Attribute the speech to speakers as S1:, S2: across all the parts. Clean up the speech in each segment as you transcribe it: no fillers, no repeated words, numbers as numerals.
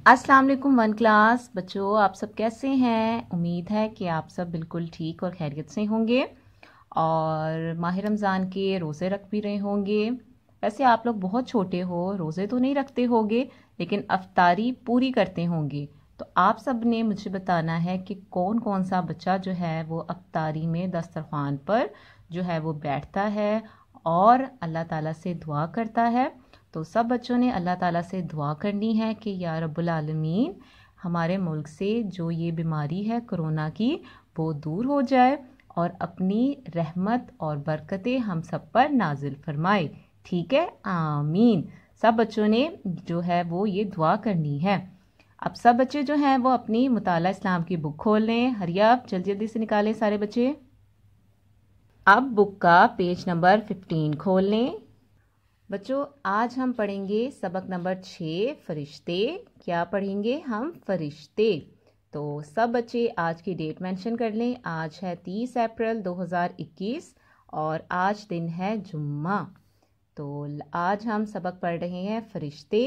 S1: अस्सलाम वालेकुम one class बच्चों, आप सब कैसे हैं। उम्मीद है कि आप सब बिल्कुल ठीक और खैरियत से होंगे और माह रमज़ान के रोज़े रख भी रहे होंगे। वैसे आप लोग बहुत छोटे हो, रोज़े तो नहीं रखते होंगे लेकिन अफ्तारी पूरी करते होंगे। तो आप सब ने मुझे बताना है कि कौन कौन सा बच्चा जो है वो अफ्तारी में दस्तरखान पर जो है वो बैठता है और अल्लाह ताला से दुआ करता है। तो सब बच्चों ने अल्लाह ताला से दुआ करनी है कि या रब्बुल आलमीन हमारे मुल्क से जो ये बीमारी है कोरोना की वो दूर हो जाए और अपनी रहमत और बरकतें हम सब पर नाजिल फरमाए। ठीक है, आमीन। सब बच्चों ने जो है वो ये दुआ करनी है। अब सब बच्चे जो हैं वो अपनी मुताला इस्लाम की बुक खोल लें। हरिया जल्दी जल्दी से निकालें सारे बच्चे। अब बुक का पेज नंबर 15 खोल लें। बच्चों आज हम पढ़ेंगे सबक नंबर 6 फरिश्ते। क्या पढ़ेंगे हम? फरिश्ते। तो सब बच्चे आज की डेट मेंशन कर लें। आज है 30 अप्रैल 2021 और आज दिन है जुम्मा। तो आज हम सबक पढ़ रहे हैं फरिश्ते।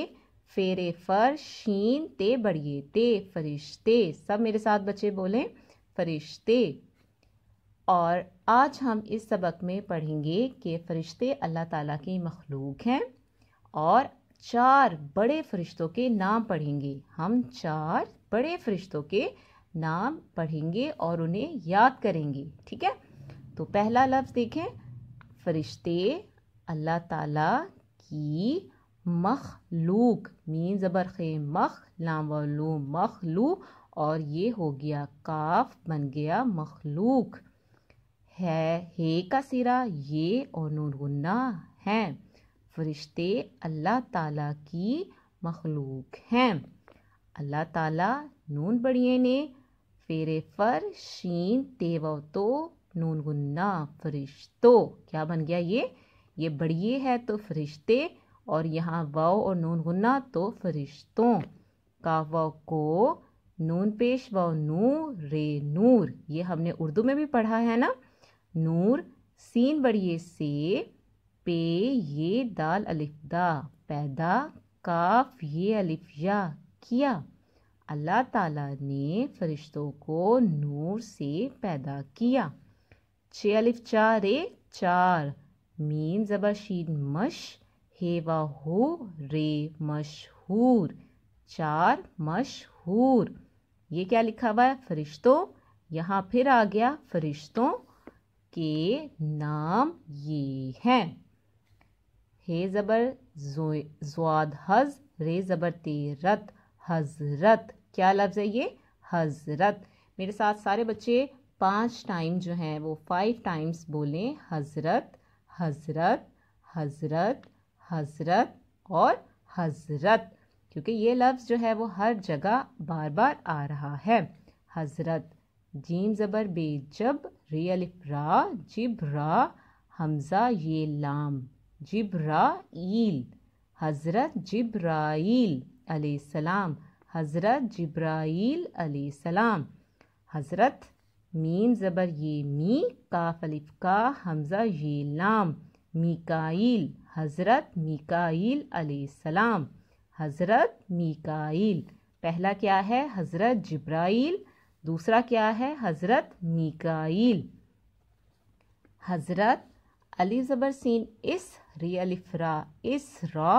S1: फेरे फर शीन ते बड़िए ते फरिश्ते। सब मेरे साथ बच्चे बोलें फरिश्ते। और आज हम इस सबक में पढ़ेंगे कि फ़रिश्ते अल्लाह ताला की मखलूक हैं और 4 बड़े फ़रिश्तों के नाम पढ़ेंगे। हम 4 बड़े फ़रिश्तों के नाम पढ़ेंगे और उन्हें याद करेंगे। ठीक है, तो पहला लफ्ज़ देखें, फ़रिश्ते अल्लाह ताला की मखलूक। मीन ज़बर खे मख, लाम वालू मखलू, और ये हो गया काफ बन गया मखलूक। है हे का सिरा ये और नून गुन्ना है। फरिश्ते अल्लाह ताला की मखलूक हैं। अल्लाह ताला नून बड़िए ने फेरे फर शीन तेव तो नून गुन्ना फरिश्तो। क्या बन गया ये बड़िए है तो फरिश्ते और यहाँ वाव और नून गुन्ना तो फरिश्तों। काफ वाव को नून पेश वाव नू रे नूर। ये हमने उर्दू में भी पढ़ा है ना। नूर सीन बड़िए से पे ये दाल अलिफ दा पैदा काफ ये अलिफ या किया। अल्लाह ताला ने फरिश्तों को नूर से पैदा किया। 6 अलिफ 4 रे 4। मीन ज़बर शीन मश हे वा हो रे मशहूर। 4 मशहूर। ये क्या लिखा हुआ है? फरिश्तों। यहाँ फिर आ गया फरिश्तों के नाम ये हैं। हे ज़बर ज़्वाद हज रे ज़बर ते रत हजरत। क्या लफ्ज़ है ये? हजरत। मेरे साथ सारे बच्चे 5 टाइम जो हैं वो 5 टाइम्स बोलें हजरत हजरत हजरत हजरत और हजरत, क्योंकि ये लफ्ज़ जो है वो हर जगह बार बार आ रहा है। हजरत। जीम ज़बर बे जब रे अलिफ रा जिब्रा हमज़ा ये लाम जिब्राईल। हज़रत जिब्राईल अलैहिस्सलाम। हज़रत जिब्राईल अलैहिस्सलाम। हज़रत मीम ज़बर ये मी काफ अलिफ का हमज़ा ये लाम मीकाईल। हज़रत मीकाईल अलैहिस्सलाम। हज़रत मीकाईल। पहला क्या है? हज़रत जिब्राईल। दूसरा क्या है? हज़रत मीकाईल। हज़रत अलिफ ज़बर सीन इस रे अलिफ रा इस रा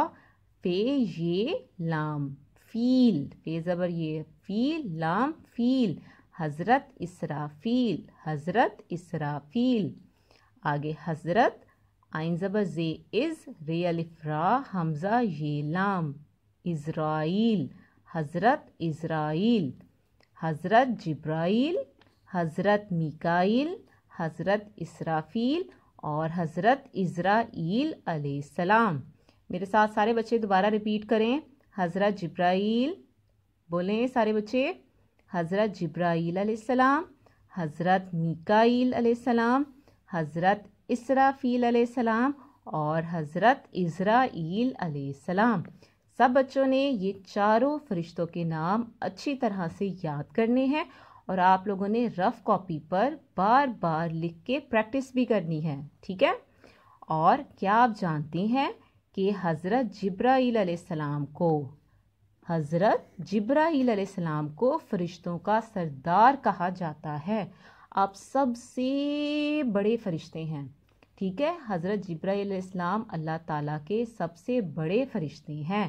S1: पे ये लाम फील। पे ज़बर ये फील लाम फील। हज़रत इसराफील। हज़रत इसराफील। आगे हज़रत आइन ज़बर जे इज़ रे अलिफ रा हमज़ा ये लाम इज़राइल। हज़रत इज़राइल। हज़रत जिब्राईल। हज़रत मीकाईल। हज़रत इसराफील और हज़रत इज़राइल अलैहिस्सलाम। मेरे साथ सारे बच्चे दोबारा रिपीट करें। हज़रत जिब्राईल बोलें सारे बच्चे। हज़रत जिब्राईल अलैहिस्सलाम। हज़रत मीकाईल अलैहिस्सलाम। हज़रत इसराफील अलैहिस्सलाम और हज़रत इज़राइल अलैहिस्सलाम। सब बच्चों ने ये चारों फरिश्तों के नाम अच्छी तरह से याद करने हैं और आप लोगों ने रफ़ कॉपी पर बार बार लिख के प्रैक्टिस भी करनी है। ठीक है। और क्या आप जानते हैं कि हज़रत जिब्राईल अलैहिस्सलाम को حضرت جبرائیل علیہ السلام کو فرشتوں کا سردار کہا جاتا ہے. آپ سب سے بڑے فرشتے ہیں. ٹھیک ہے، حضرت جبرائیل علیہ السلام اللہ تعالیٰ کے سب سے بڑے فرشتے ہیں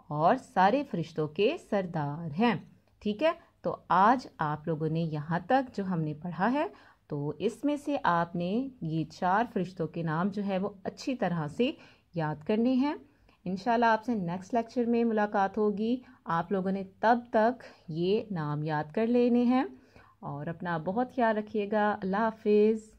S1: اور سارے فرشتوں کے سردار ہیں. ٹھیک ہے، تو آج آپ لوگوں نے یہاں تک جو ہم نے پڑھا ہے، تو اس میں سے آپ نے یہ 4 فرشتوں کے نام جو ہے وہ اچھی طرح سے یاد کرنے ہیں. انشاءاللہ آپ سے نیکسٹ لیکچر میں ملاقات ہوگی. آپ لوگوں نے تب تک یہ نام یاد کر لینے ہیں اور اپنا بہت خیال رکھیے گا. اللہ حافظ.